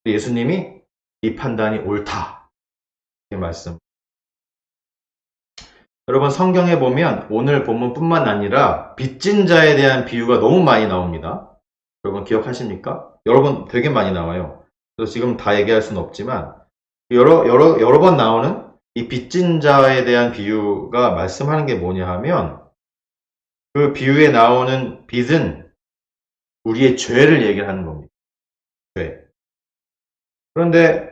예수님이 이 판단이 옳다. 이렇게 말씀. 여러분 성경에 보면 오늘 본문뿐만 아니라 빚진 자에 대한 비유가 너무 많이 나옵니다. 여러분 기억하십니까? 여러분 되게 많이 나와요. 그래서 지금 다 얘기할 수는 없지만 여러 번 나오는 이 빚진 자에 대한 비유가 말씀하는 게 뭐냐 하면 그 비유에 나오는 빚은 우리의 죄를 얘기를 하는 겁니다. 죄. 그런데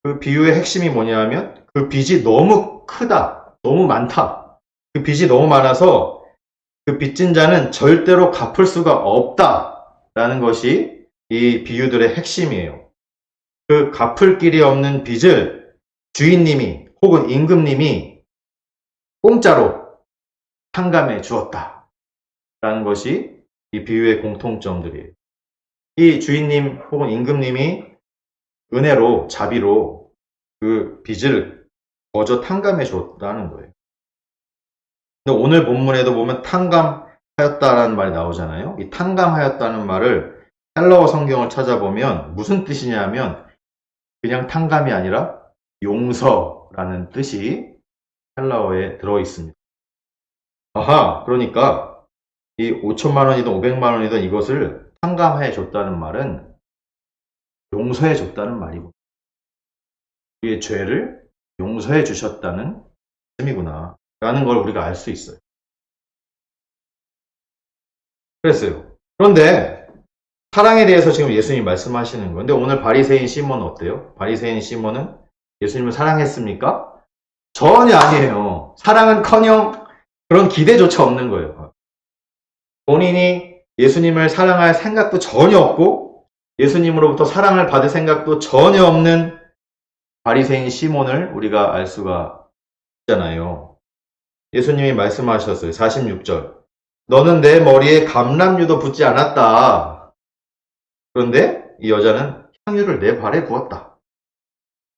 그 비유의 핵심이 뭐냐 하면 그 빚이 너무 크다. 너무 많다. 그 빚이 너무 많아서 그 빚진 자는 절대로 갚을 수가 없다라는 것이 이 비유들의 핵심이에요. 그 갚을 길이 없는 빚을 주인님이 혹은 임금님이 공짜로 탕감해 주었다라는 것이 이 비유의 공통점들이에요. 이 주인님 혹은 임금님이 은혜로 자비로 그 빚을 거저 탕감해 줬다는 거예요. 근데 오늘 본문에도 보면 탕감하였다라는 말이 나오잖아요. 이 탕감하였다는 말을 헬라어 성경을 찾아보면 무슨 뜻이냐면 그냥 탕감이 아니라 용서라는 뜻이 헬라어에 들어 있습니다. 아하, 그러니까 이 5천만 원이든 500만 원이든 이것을 탕감해 줬다는 말은 용서해 줬다는 말이고 우리의 죄를 용서해 주셨다는 뜻이구나 라는 걸 우리가 알 수 있어요. 그랬어요. 그런데 사랑에 대해서 지금 예수님이 말씀하시는 건데 오늘 바리새인 시몬은 어때요? 바리새인 시몬은 예수님을 사랑했습니까? 전혀 아니에요. 사랑은커녕 그런 기대조차 없는 거예요. 본인이 예수님을 사랑할 생각도 전혀 없고 예수님으로부터 사랑을 받을 생각도 전혀 없는 바리새인 시몬을 우리가 알 수가 있잖아요. 예수님이 말씀하셨어요. 46절. 너는 내 머리에 감람유도 붓지 않았다. 그런데 이 여자는 향유를 내 발에 부었다.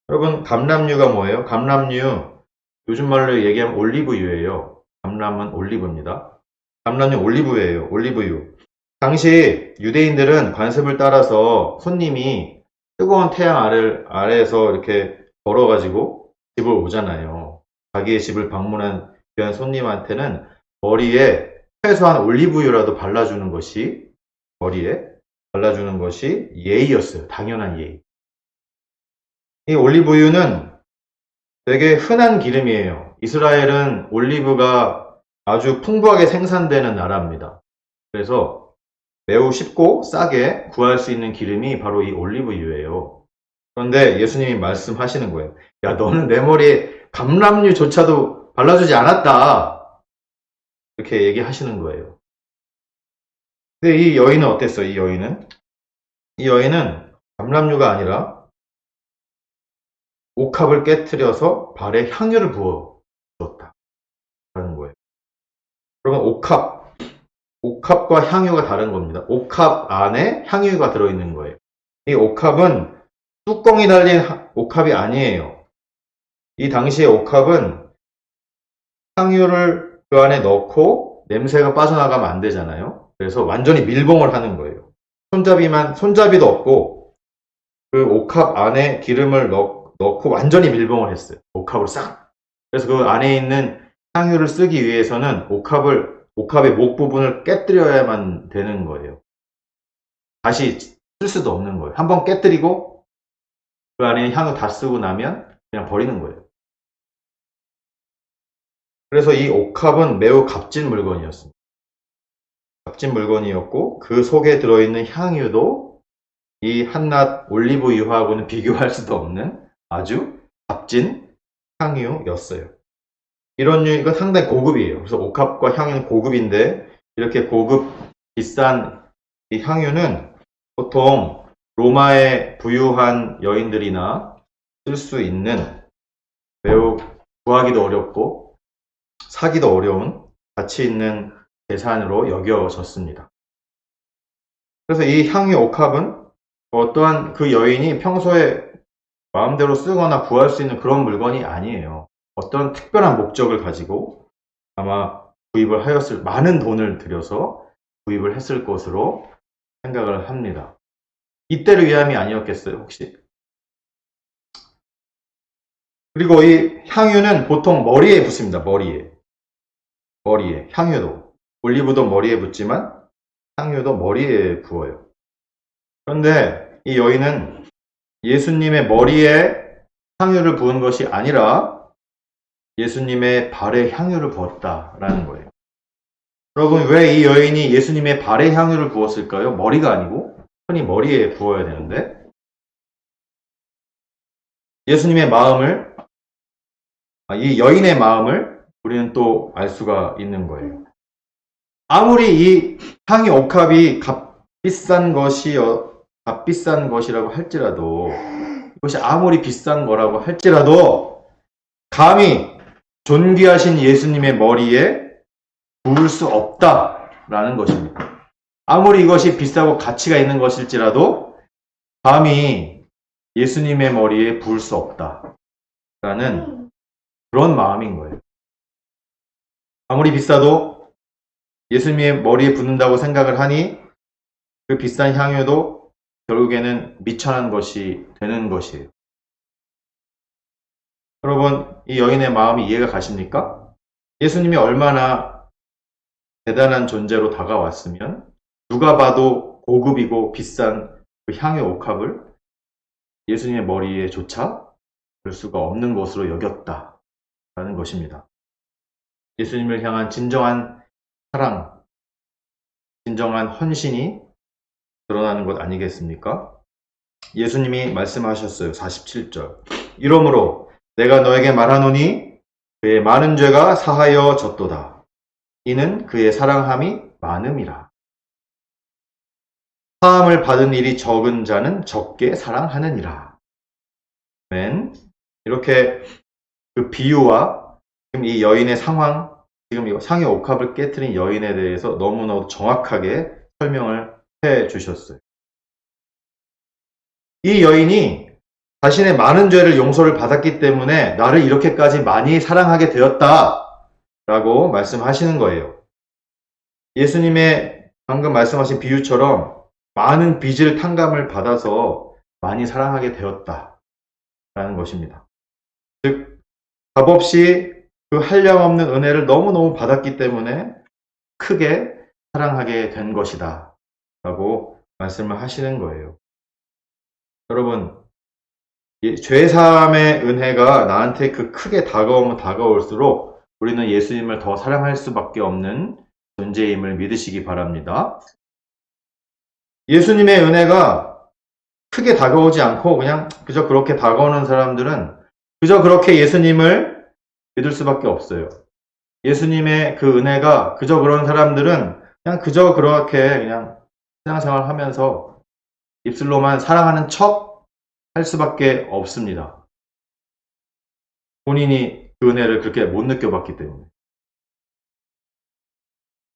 여러분 감람유가 뭐예요? 감람유 요즘 말로 얘기하면 올리브유예요. 감람은 올리브입니다. 감람유 올리브유예요. 올리브유. 당시 유대인들은 관습을 따라서 손님이 뜨거운 태양 아래에서 이렇게 걸어가지고 집을 오잖아요. 자기의 집을 방문한 귀한 손님한테는 머리에 최소한 올리브유라도 발라주는 것이 머리에 발라주는 것이 예의였어요. 당연한 예의. 이 올리브유는 되게 흔한 기름이에요. 이스라엘은 올리브가 아주 풍부하게 생산되는 나라입니다. 그래서 매우 쉽고 싸게 구할 수 있는 기름이 바로 이 올리브유예요. 그런데 예수님이 말씀하시는 거예요. 야, 너는 내 머리에 감람유조차도 발라주지 않았다. 이렇게 얘기하시는 거예요. 근데 이 여인은 어땠어요? 이 여인은 감람유가 아니라 옥합을 깨트려서 발에 향유를 부어 주었다라는 거예요. 그러면 옥합과 향유가 다른 겁니다. 옥합 안에 향유가 들어있는 거예요. 이 옥합은 뚜껑이 달린 옥합이 아니에요. 이 당시의 옥합은 향유를 그 안에 넣고 냄새가 빠져나가면 안 되잖아요. 그래서 완전히 밀봉을 하는 거예요. 손잡이도 없고 그 옥합 안에 기름을 넣고 완전히 밀봉을 했어요. 옥합을 싹. 그래서 그 안에 있는 향유를 쓰기 위해서는 옥합의 목 부분을 깨뜨려야만 되는 거예요. 다시 쓸 수도 없는 거예요. 한번 깨뜨리고 그 안에 향을 다 쓰고 나면 그냥 버리는 거예요. 그래서 이 옥합은 매우 값진 물건이었습니다. 값진 물건이었고 그 속에 들어있는 향유도 이 한낱 올리브유하고는 비교할 수도 없는 아주 값진 향유였어요. 이건 상당히 고급이에요. 그래서 옥합과 향유는 고급인데 이렇게 고급 비싼 이 향유는 보통 로마의 부유한 여인들이나 쓸 수 있는 매우 구하기도 어렵고 사기도 어려운 가치 있는 재산으로 여겨졌습니다. 그래서 이 향유 옥합은 어떠한 그 여인이 평소에 마음대로 쓰거나 구할 수 있는 그런 물건이 아니에요. 어떤 특별한 목적을 가지고 아마 구입을 하였을, 많은 돈을 들여서 구입을 했을 것으로 생각을 합니다. 이때를 위함이 아니었겠어요, 혹시? 그리고 이 향유는 보통 머리에 붓습니다, 머리에. 향유도. 올리브도 머리에 붓지만 향유도 머리에 부어요. 그런데 이 여인은 예수님의 머리에 향유를 부은 것이 아니라 예수님의 발에 향유를 부었다라는 거예요. 여러분, 왜 이 여인이 예수님의 발에 향유를 부었을까요? 머리가 아니고 흔히 머리에 부어야 되는데, 예수님의 마음을, 이 여인의 마음을 우리는 또 알 수가 있는 거예요. 아무리 이 향유 옥합이 값비싼 것이라고 할지라도, 이것이 아무리 비싼 거라고 할지라도 감히 존귀하신 예수님의 머리에 부을 수 없다라는 것입니다. 아무리 이것이 비싸고 가치가 있는 것일지라도 감히 예수님의 머리에 부을 수 없다라는 그런 마음인 거예요. 아무리 비싸도 예수님의 머리에 붓는다고 생각을 하니 그 비싼 향유도 결국에는 미천한 것이 되는 것이에요. 여러분, 이 여인의 마음이 이해가 가십니까? 예수님이 얼마나 대단한 존재로 다가왔으면 누가 봐도 고급이고 비싼 그 향유 옥합을 예수님의 머리에 조차 볼 수가 없는 것으로 여겼다라는 것입니다. 예수님을 향한 진정한 사랑, 진정한 헌신이 드러나는 것 아니겠습니까? 예수님이 말씀하셨어요. 47절. 이러므로 내가 너에게 말하노니 그의 많은 죄가 사하여졌도다. 이는 그의 사랑함이 많음이라. 사함을 받은 일이 적은 자는 적게 사랑하느니라. 아멘. 이렇게 그 비유와 지금 이 여인의 상황, 지금 이 상의 옥합을 깨트린 여인에 대해서 너무너무 정확하게 설명을 해 주셨어요. 이 여인이 자신의 많은 죄를 용서를 받았기 때문에 나를 이렇게까지 많이 사랑하게 되었다라고 말씀하시는 거예요. 예수님의 방금 말씀하신 비유처럼 많은 빚을 탕감을 받아서 많이 사랑하게 되었다라는 것입니다. 즉, 값없이 그 한량없는 은혜를 너무너무 받았기 때문에 크게 사랑하게 된 것이다 라고 말씀을 하시는 거예요. 여러분, 죄사함의 은혜가 나한테 그 크게 다가오면 다가올수록 우리는 예수님을 더 사랑할 수밖에 없는 존재임을 믿으시기 바랍니다. 예수님의 은혜가 크게 다가오지 않고 그냥 그저 그렇게 다가오는 사람들은 그저 그렇게 예수님을 믿을 수밖에 없어요. 예수님의 그 은혜가 그저 그런 사람들은 그냥 그저 그렇게 그냥 신앙생활 하면서 입술로만 사랑하는 척 할 수밖에 없습니다. 본인이 그 은혜를 그렇게 못 느껴봤기 때문에.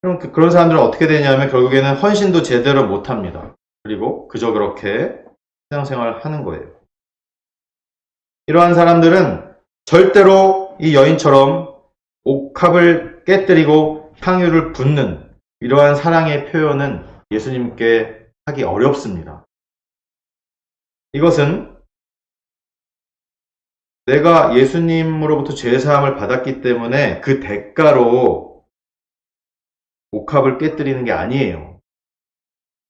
그럼 그런 사람들은 어떻게 되냐면 결국에는 헌신도 제대로 못합니다. 그리고 그저 그렇게 신앙생활을 하는 거예요. 이러한 사람들은 절대로 이 여인처럼 옥합을 깨뜨리고 향유를 붓는 이러한 사랑의 표현은 예수님께 하기 어렵습니다. 이것은 내가 예수님으로부터 죄사함을 받았기 때문에 그 대가로 옥합을 깨뜨리는 게 아니에요.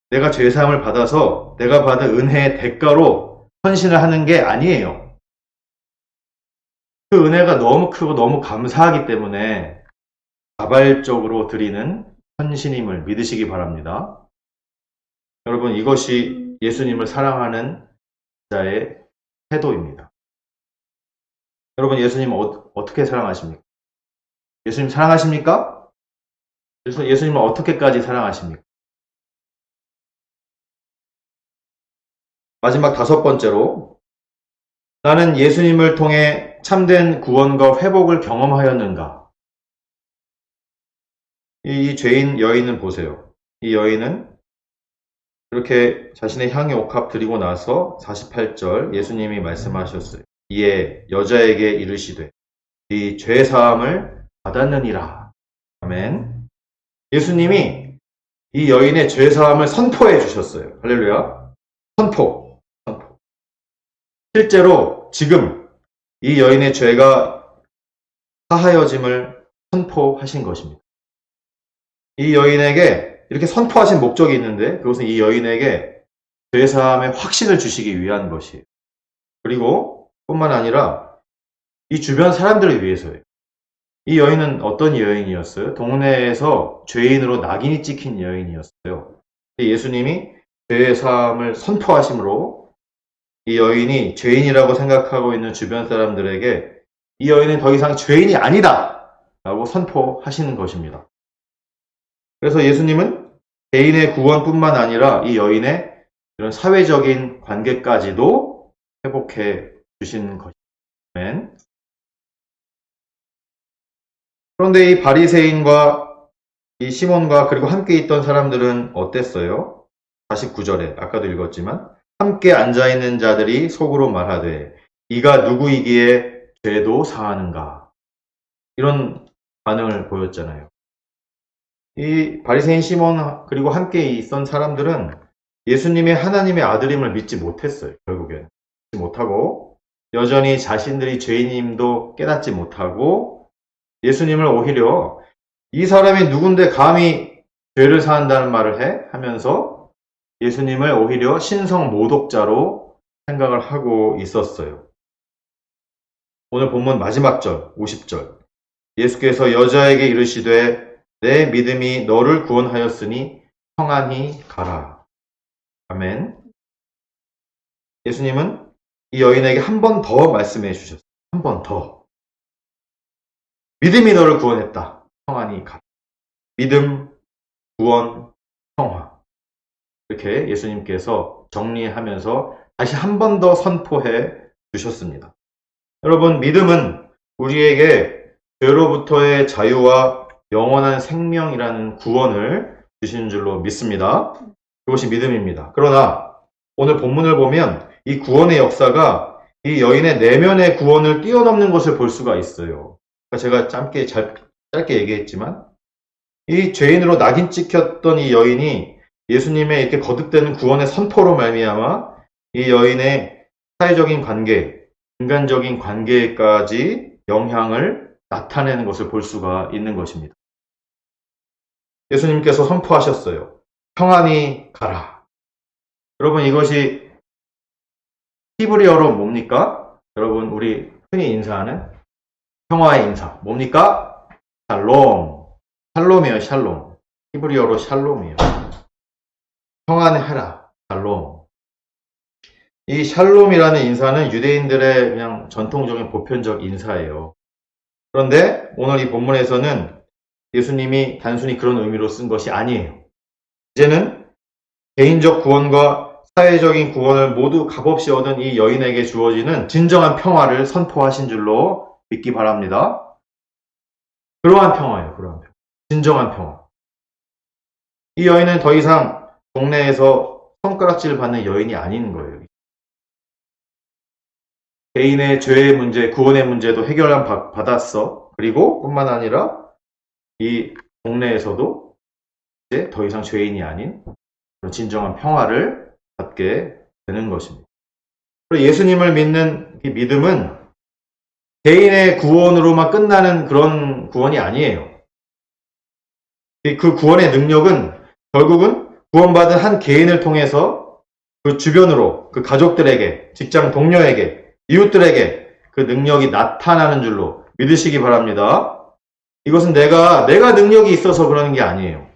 내가 죄사함을 받아서 내가 받은 은혜의 대가로 헌신을 하는 게 아니에요. 그 은혜가 너무 크고 너무 감사하기 때문에 자발적으로 드리는 헌신임을 믿으시기 바랍니다. 여러분, 이것이 예수님을 사랑하는 자의 태도입니다. 여러분, 예수님 어떻게 사랑하십니까? 예수님 사랑하십니까? 예수님을 어떻게까지 사랑하십니까? 마지막 5번째로, 나는 예수님을 통해 참된 구원과 회복을 경험하였는가? 이 죄인 여인은 보세요. 이 여인은 이렇게 자신의 향유 옥합 드리고 나서 48절 예수님이 말씀하셨어요. 이에 여자에게 이르시되 이 죄사함을 받았느니라. 아멘. 예수님이 이 여인의 죄사함을 선포해 주셨어요. 할렐루야. 선포. 실제로 지금 이 여인의 죄가 사하여짐을 선포하신 것입니다. 이 여인에게 이렇게 선포하신 목적이 있는데 그것은 이 여인에게 죄사함의 확신을 주시기 위한 것이에요. 그리고 뿐만 아니라 이 주변 사람들을 위해서예요. 이 여인은 어떤 여인이었어요? 동네에서 죄인으로 낙인이 찍힌 여인이었어요. 예수님이 죄사함을 선포하심으로 이 여인이 죄인이라고 생각하고 있는 주변 사람들에게 이 여인은 더 이상 죄인이 아니다! 라고 선포하시는 것입니다. 그래서 예수님은 개인의 구원뿐만 아니라 이 여인의 이런 사회적인 관계까지도 회복해 주신 것입니다. 그런데 이 바리새인과 이 시몬과 그리고 함께 있던 사람들은 어땠어요? 49절에 아까도 읽었지만 함께 앉아있는 자들이 속으로 말하되 이가 누구이기에 죄도 사하는가? 이런 반응을 보였잖아요. 이 바리새인 시몬 그리고 함께 있던 사람들은 예수님의 하나님의 아들임을 믿지 못했어요. 결국엔 믿지 못하고 여전히 자신들이 죄인임도 깨닫지 못하고 예수님을 오히려 이 사람이 누군데 감히 죄를 사한다는 말을 해? 하면서 예수님을 오히려 신성 모독자로 생각을 하고 있었어요. 오늘 본문 마지막 절 50절 예수께서 여자에게 이르시되 내 믿음이 너를 구원하였으니 평안히 가라. 아멘. 예수님은 이 여인에게 한 번 더 말씀해 주셨어요. 한 번 더. 믿음이 너를 구원했다. 평안히 가라. 믿음, 구원, 평화. 이렇게 예수님께서 정리하면서 다시 한 번 더 선포해 주셨습니다. 여러분, 믿음은 우리에게 죄로부터의 자유와 영원한 생명이라는 구원을 주시는 줄로 믿습니다. 그것이 믿음입니다. 그러나 오늘 본문을 보면 이 구원의 역사가 이 여인의 내면의 구원을 뛰어넘는 것을 볼 수가 있어요. 제가 짧게 얘기했지만 이 죄인으로 낙인 찍혔던 이 여인이 예수님의 이렇게 거듭되는 구원의 선포로 말미암아 이 여인의 사회적인 관계, 인간적인 관계까지 영향을 나타내는 것을 볼 수가 있는 것입니다. 예수님께서 선포하셨어요. 평안히 가라. 여러분 이것이 히브리어로 뭡니까? 여러분 우리 흔히 인사하는 평화의 인사 뭡니까? 샬롬. 샬롬이에요. 샬롬. 히브리어로 샬롬이에요. 평안해라. 샬롬. 이 샬롬이라는 인사는 유대인들의 그냥 전통적인 보편적 인사예요. 그런데 오늘 이 본문에서는 예수님이 단순히 그런 의미로 쓴 것이 아니에요. 이제는 개인적 구원과 사회적인 구원을 모두 값없이 얻은 이 여인에게 주어지는 진정한 평화를 선포하신 줄로 믿기 바랍니다. 그러한 평화예요. 그러한 평화. 진정한 평화. 이 여인은 더 이상 동네에서 손가락질 받는 여인이 아닌 거예요. 개인의 죄의 문제, 구원의 문제도 해결받았어. 그리고 뿐만 아니라 이 동네에서도 이제 더 이상 죄인이 아닌 그런 진정한 평화를 갖게 되는 것입니다. 그리고 예수님을 믿는 이 믿음은 개인의 구원으로만 끝나는 그런 구원이 아니에요. 그 구원의 능력은 결국은 구원받은 한 개인을 통해서 그 주변으로, 그 가족들에게, 직장 동료에게, 이웃들에게 그 능력이 나타나는 줄로 믿으시기 바랍니다. 이것은 내가 능력이 있어서 그러는 게 아니에요.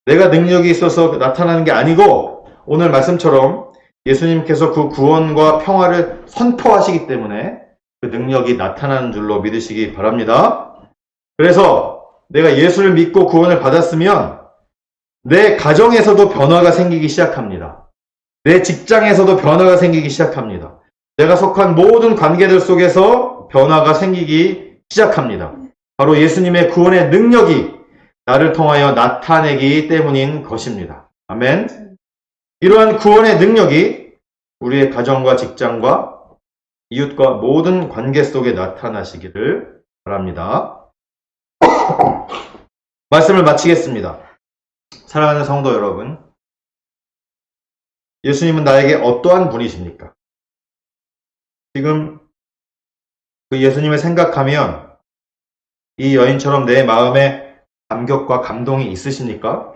내가 능력이 있어서 나타나는 게 아니고 오늘 말씀처럼 예수님께서 그 구원과 평화를 선포하시기 때문에 그 능력이 나타나는 줄로 믿으시기 바랍니다. 그래서 내가 예수를 믿고 구원을 받았으면 내 가정에서도 변화가 생기기 시작합니다. 내 직장에서도 변화가 생기기 시작합니다. 내가 속한 모든 관계들 속에서 변화가 생기기 시작합니다. 바로 예수님의 구원의 능력이 나를 통하여 나타내기 때문인 것입니다. 아멘. 이러한 구원의 능력이 우리의 가정과 직장과 이웃과 모든 관계 속에 나타나시기를 바랍니다. 말씀을 마치겠습니다. 사랑하는 성도 여러분, 예수님은 나에게 어떠한 분이십니까? 지금 그 예수님을 생각하면 이 여인처럼 내 마음에 감격과 감동이 있으십니까?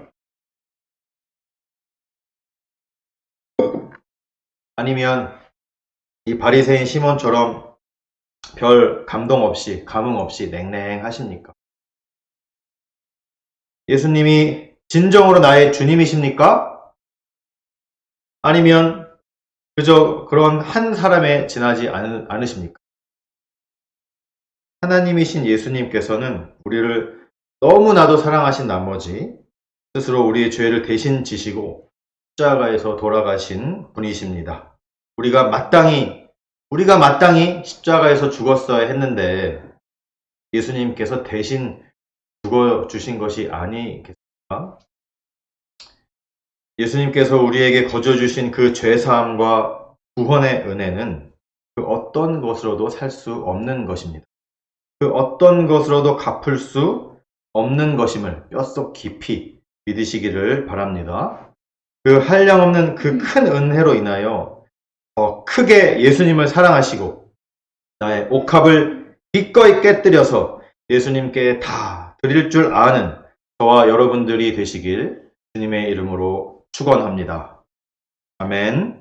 아니면 이 바리새인 시몬처럼 별 감동 없이, 감흥 없이 냉랭하십니까? 예수님이 진정으로 나의 주님이십니까? 아니면 그저 그런 한 사람에 지나지 않으십니까? 하나님이신 예수님께서는 우리를 너무나도 사랑하신 나머지 스스로 우리의 죄를 대신 지시고 십자가에서 돌아가신 분이십니다. 우리가 마땅히 십자가에서 죽었어야 했는데 예수님께서 대신 죽어주신 것이 아니겠습니까? 예수님께서 우리에게 거저주신 그 죄사함과 구원의 은혜는 그 어떤 것으로도 살 수 없는 것입니다. 그 어떤 것으로도 갚을 수 없는 것임을 뼛속 깊이 믿으시기를 바랍니다. 그 한량없는 그 큰 은혜로 인하여 더 크게 예수님을 사랑하시고 나의 옥합을 기꺼이 깨뜨려서 예수님께 다 드릴 줄 아는 저와 여러분들이 되시길 주님의 이름으로 축원합니다. 아멘.